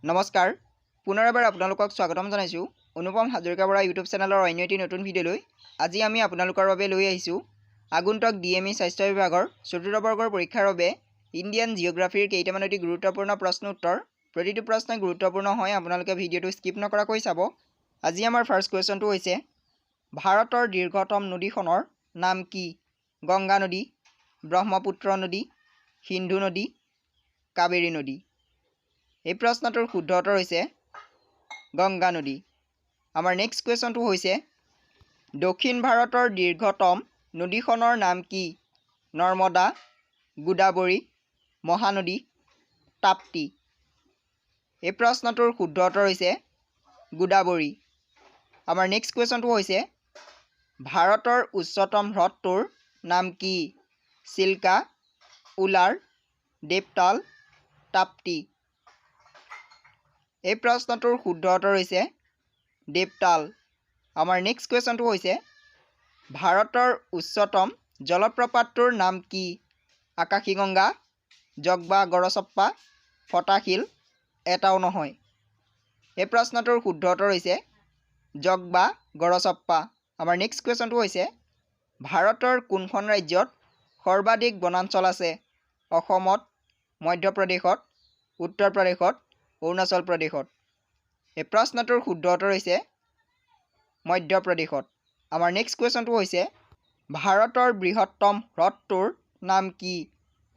নমস্কাৰ পুনৰ এবাৰ আপোনালোকক স্বাগতম জনাইছো অনুপম hazarika borah ইউটিউব চেনেলৰ অন্য এটি নতুন ভিডিঅ'লৈ আজি আমি আপোনালোকৰ বাবে লৈ আহিছো আগন্তুক DME স্বাস্থ্য বিভাগৰ চতুৰ্থ বৰ্গৰ পৰীক্ষাৰ বাবে ইণ্ডিয়ান জিঅ'গ্ৰাফিৰ কেইটামান অতি গুৰুত্বপূৰ্ণ প্ৰশ্ন উত্তৰ প্ৰতিটো প্ৰশ্ন গুৰুত্বপূৰ্ণ হয় আপোনালোকে ভিডিঅ'টো স্কিপ নকৰাকৈ চাব আজি আমাৰ ফাৰ্ষ্ট কোৱেশ্চনটো হৈছে ভাৰতৰ দীৰ্ঘতম নদীখনৰ নাম কি গংগা নদী ব্ৰহ্মপুত্ৰ নদী সিন্ধু নদী কাবেৰী নদী এই প্ৰশ্নটোৰ শুদ্ধ উত্তৰ হৈছে গংগা নদী আমাৰ নেক্সট কোৱেশ্চনটো হৈছে দক্ষিণ ভাৰতৰ দীৰ্ঘতম নদীখনৰ নাম কি নৰ্মদা গোদাবৰী মহানদী তাপ্তি এই প্ৰশ্নটোৰ শুদ্ধ উত্তৰ হৈছে গোদাবৰী আমাৰ নেক্সট কোৱেশ্চনটো হৈছে ভাৰতৰ উচ্চতম হ্ৰদটোৰ নাম কি চিল্কা উলাৰ দেৱতাল তাপ্তি এই প্ৰশ্নটোৰ শুদ্ধ উত্তৰ হৈছে দেৱতাল আমাৰ নেক্সট কোৱেশ্চনটো হৈছে ভাৰতৰ উচ্চতম জলপ্ৰপাতটোৰ নাম কি আকাশীগংগা জগবা গড়চপ্পা ফটাশিল এটাও নহয় এই প্ৰশ্নটোৰ শুদ্ধ উত্তৰ হৈছে জগবা গড়চপ্পা আমাৰ নেক্সট কোৱেশ্চনটো হৈছে ভাৰতৰ কোনখন ৰাজ্যত সৰ্বাধিক বনাঞ্চল আছে অসমত মধ্যপ্ৰদেশত উত্তৰ প্ৰদেশত অৰুণাচল প্ৰদেশত এই প্ৰশ্নটোৰ শুদ্ধ উত্তৰ হৈছে মধ্যপ্ৰদেশত আমাৰ নেক্সট কোৱেশ্চনটো হৈছে ভাৰতৰ বৃহত্তম হ্ৰদটোৰ নাম কি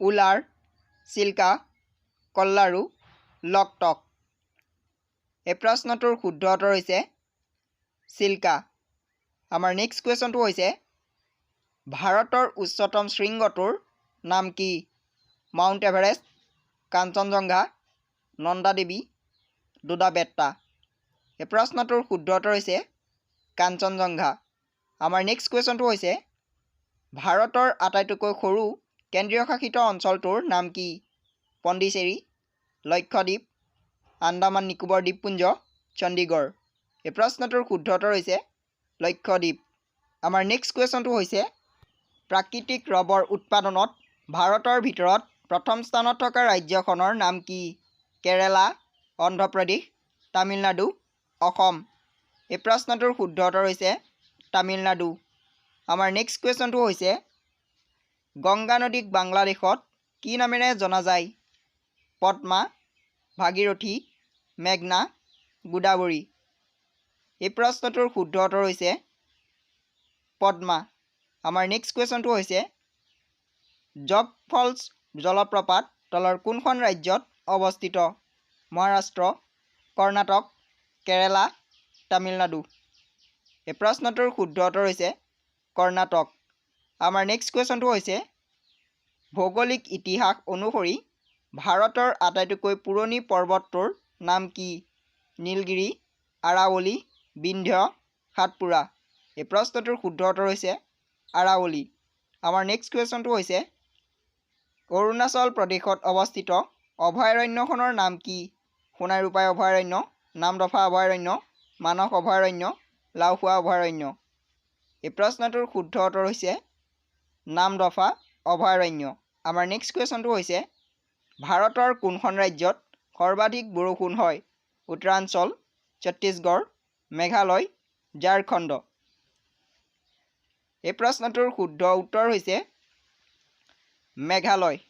উলাৰ চিল্কা কল্লাৰু লকটক এই প্ৰশ্নটোৰ শুদ্ধ উত্তৰ হৈছে চিল্কা আমাৰ নেক্সট কুৱেশ্যনটো হৈছে ভাৰতৰ উচ্চতম শৃংগটোৰ নাম কি মাউণ্ট এভাৰেষ্ট কাঞ্চনজংঘা নন্দা দেৱী দুদাবেত্তা এই প্ৰশ্নটোৰ শুদ্ধ উত্তৰ হৈছে কাঞ্চনজংঘা আমাৰ নেক্সট কুৱেশ্যনটো হৈছে ভাৰতৰ আটাইতকৈ সৰু কেন্দ্ৰীয় শাসিত অঞ্চলটোৰ নাম কি পণ্ডিচেৰী লক্ষদ্বীপ আন্দামান নিকোবৰ দ্বীপপুঞ্জ চণ্ডীগড় এই প্ৰশ্নটোৰ শুদ্ধ উত্তৰ হৈছে লক্ষদ্বীপ আমাৰ নেক্সট কুৱেশ্যনটো হৈছে প্ৰাকৃতিক ৰবৰ উৎপাদনত ভাৰতৰ ভিতৰত প্ৰথম স্থানত থকা ৰাজ্যখনৰ নাম কি কেৰালা অন্ধ্ৰপ্ৰদেশ তামিলনাডু অসম এই প্ৰশ্নটোৰ শুদ্ধ উত্তৰ হৈছে তামিলনাডু আমাৰ নেক্সট কুৱেশ্যনটো হৈছে গংগা নদীক বাংলাদেশত কি নামেৰে জনা যায় পদ্মা ভাগীৰথী মেঘনা গোদাবৰী এই প্ৰশ্নটোৰ শুদ্ধ উত্তৰ হৈছে পদ্মা আমাৰ নেক্সট কুৱেশ্যনটো হৈছে জগ ফলছ জলপ্ৰপাত তলৰ কোনখন ৰাজ্যত অৱস্থিত মহাৰাষ্ট্ৰ কৰ্ণাটক কেৰালা তামিলনাডু এই প্ৰশ্নটোৰ শুদ্ধ উত্তৰ হৈছে কৰ্ণাটক আমাৰ নেক্সট কুৱেশ্যনটো হৈছে ভৌগোলিক ইতিহাস অনুসৰি ভাৰতৰ আটাইতকৈ পুৰণি পৰ্বতটোৰ নাম কি নীলগিৰি আৰাৱলী বিন্ধ্য সাতপুৰা এই প্ৰশ্নটোৰ শুদ্ধ উত্তৰ হৈছে আৰাৱলী আমাৰ নেক্সট কুৱেশ্যনটো হৈছে অৰুণাচল প্ৰদেশত অৱস্থিত অভয়াৰণ্যখনৰ নাম কি সোণাইৰূপাই অভয়াৰণ্য নামদফা অভয়াৰণ্য মানস অভয়াৰণ্য লাওখোৱা অভয়াৰণ্য এই প্ৰশ্নটোৰ শুদ্ধ উত্তৰ হৈছে নামদফা অভয়াৰণ্য আমাৰ নেক্সট কুৱেশ্যনটো হৈছে ভাৰতৰ কোনখন ৰাজ্যত সৰ্বাধিক বৰষুণ হয় উত্তৰাঞ্চল ছত্তীশগড় মেঘালয় ঝাৰখণ্ড এই প্ৰশ্নটোৰ শুদ্ধ উত্তৰ হৈছে মেঘালয়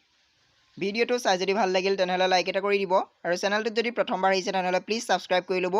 ভিডিঅ'টো চাই যদি ভাল লাগিল তেনেহ'লে লাইক এটা কৰি দিব আৰু চেনেলটোত যদি প্ৰথমবাৰ আহিছে তেনেহ'লে প্লিজ ছাবস্ক্ৰাইব কৰি ল'ব